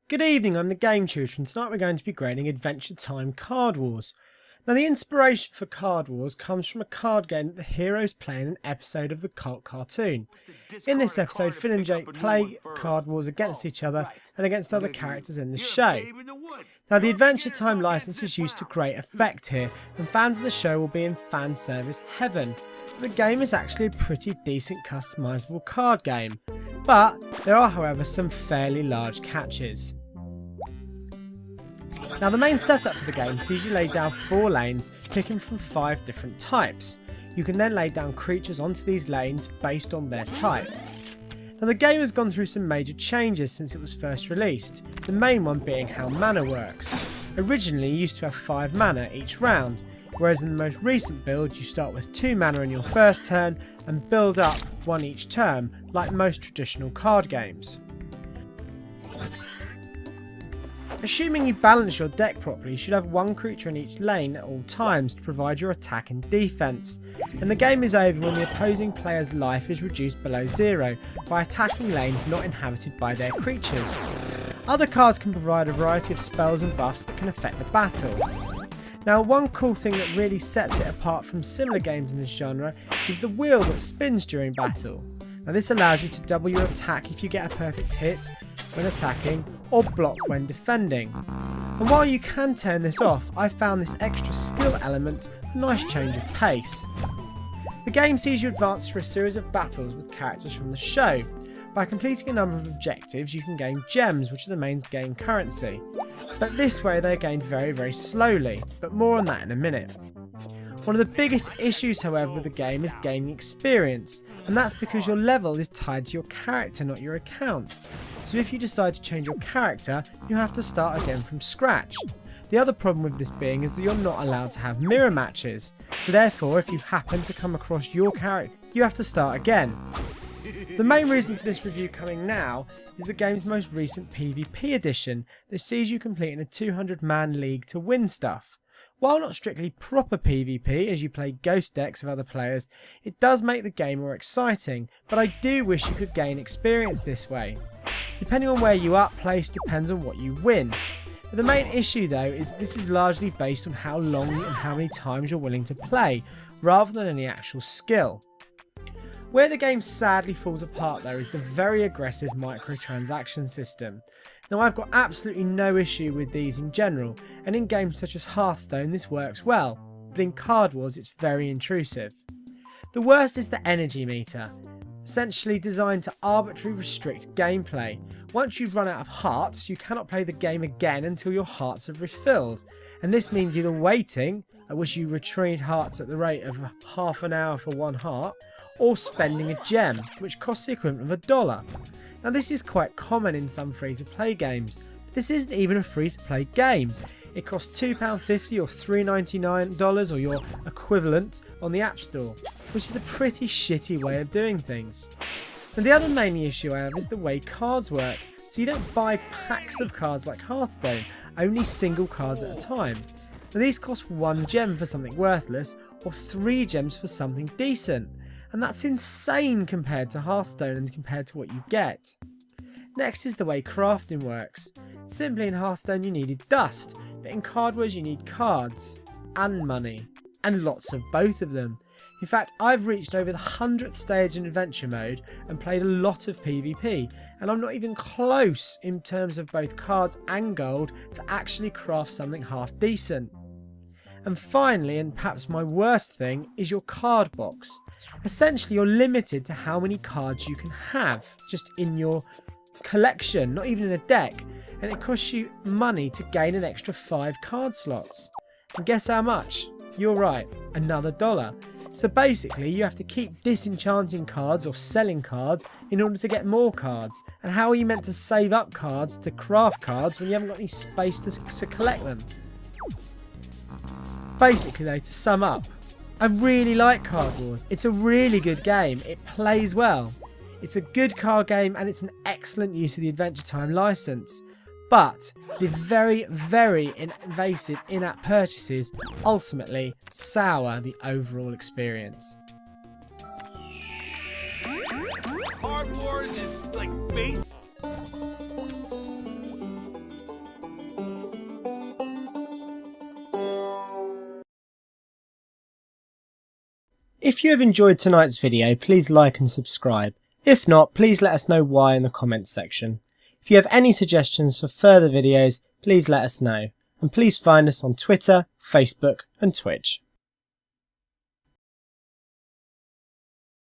Good evening, I'm the Game Tutor, and tonight we're going to be grading Adventure Time Card Wars. Now, the inspiration for Card Wars comes from a card game that the heroes play in an episode of the cult cartoon. In this episode, Finn and Jake play Card Wars against each other and against other characters in the show. Now, the Adventure Time license is used to great effect here, and fans of the show will be in fan service heaven. The game is actually a pretty decent customisable card game, but there are, however, some fairly large catches. Now, the main setup for the game sees you lay down 4 lanes, picking from 5 different types. You can then lay down creatures onto these lanes based on their type. Now, the game has gone through some major changes since it was first released, the main one being how mana works. Originally, you used to have 5 mana each round, whereas in the most recent build you start with 2 mana in your first turn and build up 1 each turn, like most traditional card games. Assuming you balance your deck properly, you should have 1 creature in each lane at all times to provide your attack and defense, and the game is over when the opposing player's life is reduced below 0 by attacking lanes not inhabited by their creatures. Other cards can provide a variety of spells and buffs that can affect the battle. Now, one cool thing that really sets it apart from similar games in this genre is the wheel that spins during battle. Now, this allows you to double your attack if you get a perfect hit when attacking or block when defending. And while you can turn this off, I found this extra skill element a nice change of pace. The game sees you advance through a series of battles with characters from the show. By completing a number of objectives, you can gain gems, which are the main game currency. But this way they're gained very slowly, but more on that in a minute. One of the biggest issues, however, with the game is gaining experience, and that's because your level is tied to your character, not your account. So if you decide to change your character, you have to start again from scratch. The other problem with this being is that you're not allowed to have mirror matches, so therefore if you happen to come across your character, you have to start again. The main reason for this review coming now is the game's most recent PvP edition that sees you complete in a 200-man league to win stuff. While not strictly proper PvP as you play ghost decks of other players, it does make the game more exciting, but I do wish you could gain experience this way. Depending on where you are placed depends on what you win. But the main issue though is this is largely based on how long and how many times you're willing to play, rather than any actual skill. Where the game sadly falls apart though is the very aggressive microtransaction system. Now, I've got absolutely no issue with these in general, and in games such as Hearthstone this works well, but in Card Wars it's very intrusive. The worst is the energy meter, essentially designed to arbitrarily restrict gameplay. Once you run out of hearts, you cannot play the game again until your hearts have refilled, and this means either waiting, at which you retrieve hearts at the rate of half an hour for 1 heart, or spending a gem, which costs the equivalent of $1. Now, this is quite common in some free-to-play games, but this isn't even a free-to-play game. It costs £2.50 or $3.99 or your equivalent on the App Store, which is a pretty shitty way of doing things. And the other main issue I have is the way cards work. So you don't buy packs of cards like Hearthstone, only single cards at a time. Now, these cost 1 gem for something worthless or 3 gems for something decent. And that's insane compared to Hearthstone and compared to what you get. Next is the way crafting works. Simply in Hearthstone you needed dust, but in Card Wars you need cards and money, and lots of both of them. In fact, I've reached over the 100th stage in adventure mode and played a lot of PvP, and I'm not even close in terms of both cards and gold to actually craft something half decent. And finally, and perhaps my worst thing, is your card box. Essentially, you're limited to how many cards you can have just in your collection, not even in a deck, and it costs you money to gain an extra 5 card slots. And guess how much? You're right, another $1. So basically, you have to keep disenchanting cards or selling cards in order to get more cards. And how are you meant to save up cards to craft cards when you haven't got any space to collect them? Basically though, to sum up, I really like Card Wars. It's a really good game. It plays well. It's a good card game and it's an excellent use of the Adventure Time license. But the very invasive in-app purchases ultimately sour the overall experience. Card Wars is like base. If you have enjoyed tonight's video, please like and subscribe. If not, please let us know why in the comments section. If you have any suggestions for further videos, please let us know. And please find us on Twitter, Facebook and Twitch.